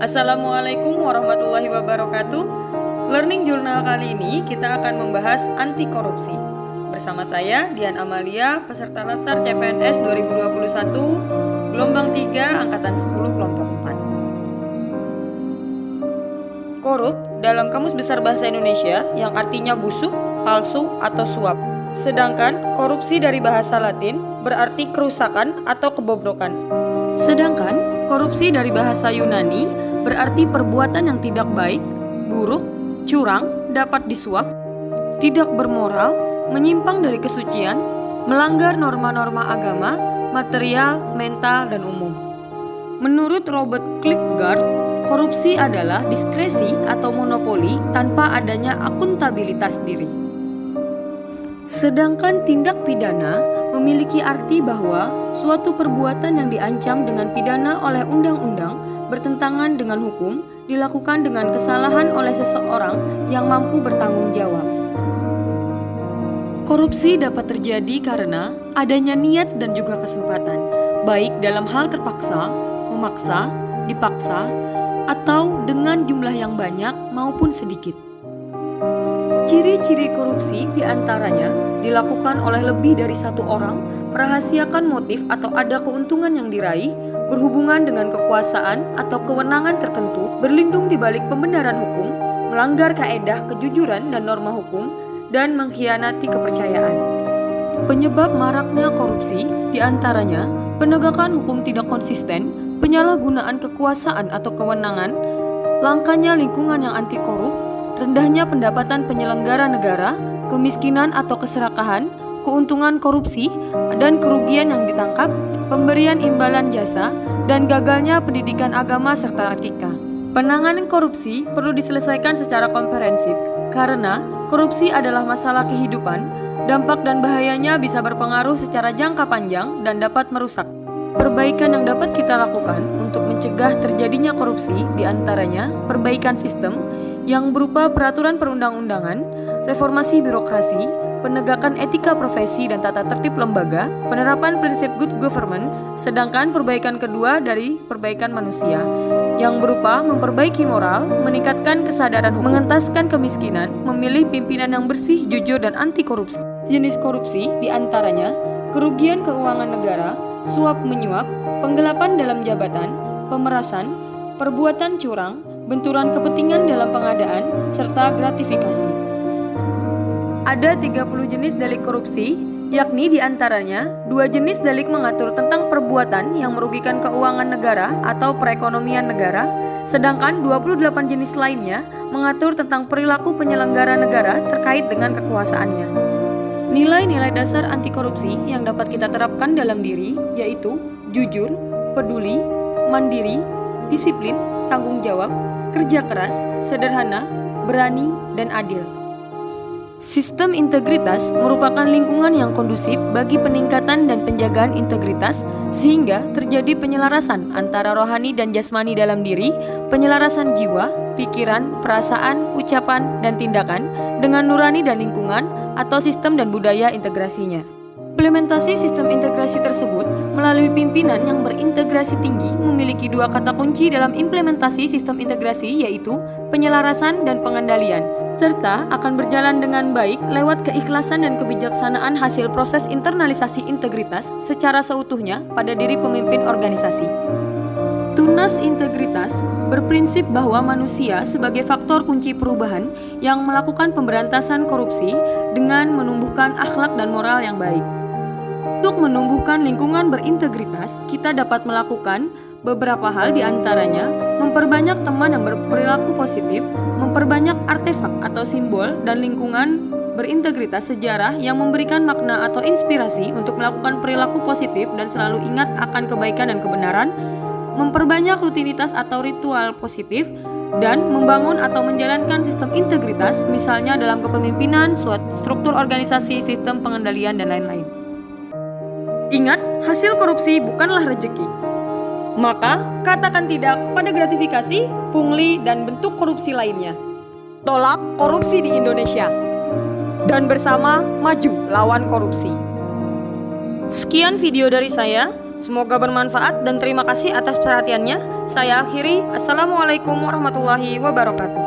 Assalamualaikum warahmatullahi wabarakatuh. Learning Journal kali ini kita akan membahas anti korupsi. Bersama saya Dian Amalia, peserta Latsar CPNS 2021, gelombang 3, angkatan 10, kelompok 4. Korup dalam Kamus Besar Bahasa Indonesia yang artinya busuk, palsu, atau suap. Sedangkan korupsi dari bahasa Latin berarti kerusakan atau kebobrokan. Sedangkan korupsi dari bahasa Yunani berarti perbuatan yang tidak baik, buruk, curang, dapat disuap, tidak bermoral, menyimpang dari kesucian, melanggar norma-norma agama, material, mental, dan umum. Menurut Robert Kierkegaard, korupsi adalah diskresi atau monopoli tanpa adanya akuntabilitas diri. Sedangkan tindak pidana memiliki arti bahwa suatu perbuatan yang diancam dengan pidana oleh undang-undang bertentangan dengan hukum dilakukan dengan kesalahan oleh seseorang yang mampu bertanggung jawab. Korupsi dapat terjadi karena adanya niat dan juga kesempatan, baik dalam hal terpaksa, memaksa, dipaksa, atau dengan jumlah yang banyak maupun sedikit. Ciri-ciri korupsi diantaranya dilakukan oleh lebih dari satu orang, merahasiakan motif atau ada keuntungan yang diraih, berhubungan dengan kekuasaan atau kewenangan tertentu, berlindung di balik pembenaran hukum, melanggar kaedah kejujuran dan norma hukum, dan mengkhianati kepercayaan. Penyebab maraknya korupsi diantaranya penegakan hukum tidak konsisten, penyalahgunaan kekuasaan atau kewenangan, langkanya lingkungan yang anti korup, rendahnya pendapatan penyelenggara negara, kemiskinan atau keserakahan, keuntungan korupsi, dan kerugian yang ditangkap, pemberian imbalan jasa, dan gagalnya pendidikan agama serta etika. Penanganan korupsi perlu diselesaikan secara komprehensif, karena korupsi adalah masalah kehidupan, dampak dan bahayanya bisa berpengaruh secara jangka panjang dan dapat merusak. Perbaikan yang dapat kita lakukan untuk mencegah terjadinya korupsi diantaranya perbaikan sistem yang berupa peraturan perundang-undangan, reformasi birokrasi, penegakan etika profesi dan tata tertib lembaga, penerapan prinsip good governance, sedangkan perbaikan kedua dari perbaikan manusia yang berupa memperbaiki moral, meningkatkan kesadaran, mengentaskan kemiskinan, memilih pimpinan yang bersih, jujur, dan anti korupsi. Jenis korupsi diantaranya kerugian keuangan negara, suap menyuap, penggelapan dalam jabatan, pemerasan, perbuatan curang, benturan kepentingan dalam pengadaan, serta gratifikasi. Ada 30 jenis delik korupsi, yakni diantaranya 2 jenis delik mengatur tentang perbuatan yang merugikan keuangan negara atau perekonomian negara, sedangkan 28 jenis lainnya mengatur tentang perilaku penyelenggara negara terkait dengan kekuasaannya. Nilai-nilai dasar anti korupsi yang dapat kita terapkan dalam diri yaitu jujur, peduli, mandiri, disiplin, tanggung jawab, kerja keras, sederhana, berani, dan adil. Sistem integritas merupakan lingkungan yang kondusif bagi peningkatan dan penjagaan integritas sehingga terjadi penyelarasan antara rohani dan jasmani dalam diri, penyelarasan jiwa, pikiran, perasaan, ucapan, dan tindakan dengan nurani dan lingkungan atau sistem dan budaya integrasinya. Implementasi sistem integrasi tersebut melalui pimpinan yang berintegrasi tinggi memiliki 2 kata kunci dalam implementasi sistem integrasi yaitu penyelarasan dan pengendalian, serta akan berjalan dengan baik lewat keikhlasan dan kebijaksanaan hasil proses internalisasi integritas secara seutuhnya pada diri pemimpin organisasi. Tunas integritas berprinsip bahwa manusia sebagai faktor kunci perubahan yang melakukan pemberantasan korupsi dengan menumbuhkan akhlak dan moral yang baik. Untuk menumbuhkan lingkungan berintegritas, kita dapat melakukan beberapa hal diantaranya memperbanyak teman yang berperilaku positif, memperbanyak artefak atau simbol dan lingkungan berintegritas sejarah yang memberikan makna atau inspirasi untuk melakukan perilaku positif dan selalu ingat akan kebaikan dan kebenaran, memperbanyak rutinitas atau ritual positif, dan membangun atau menjalankan sistem integritas misalnya dalam kepemimpinan, struktur organisasi, sistem pengendalian, dan lain-lain. Ingat, hasil korupsi bukanlah rezeki. Maka, katakan tidak pada gratifikasi, pungli, dan bentuk korupsi lainnya. Tolak korupsi di Indonesia. Dan bersama maju lawan korupsi. Sekian video dari saya. Semoga bermanfaat dan terima kasih atas perhatiannya. Saya akhiri. Assalamualaikum warahmatullahi wabarakatuh.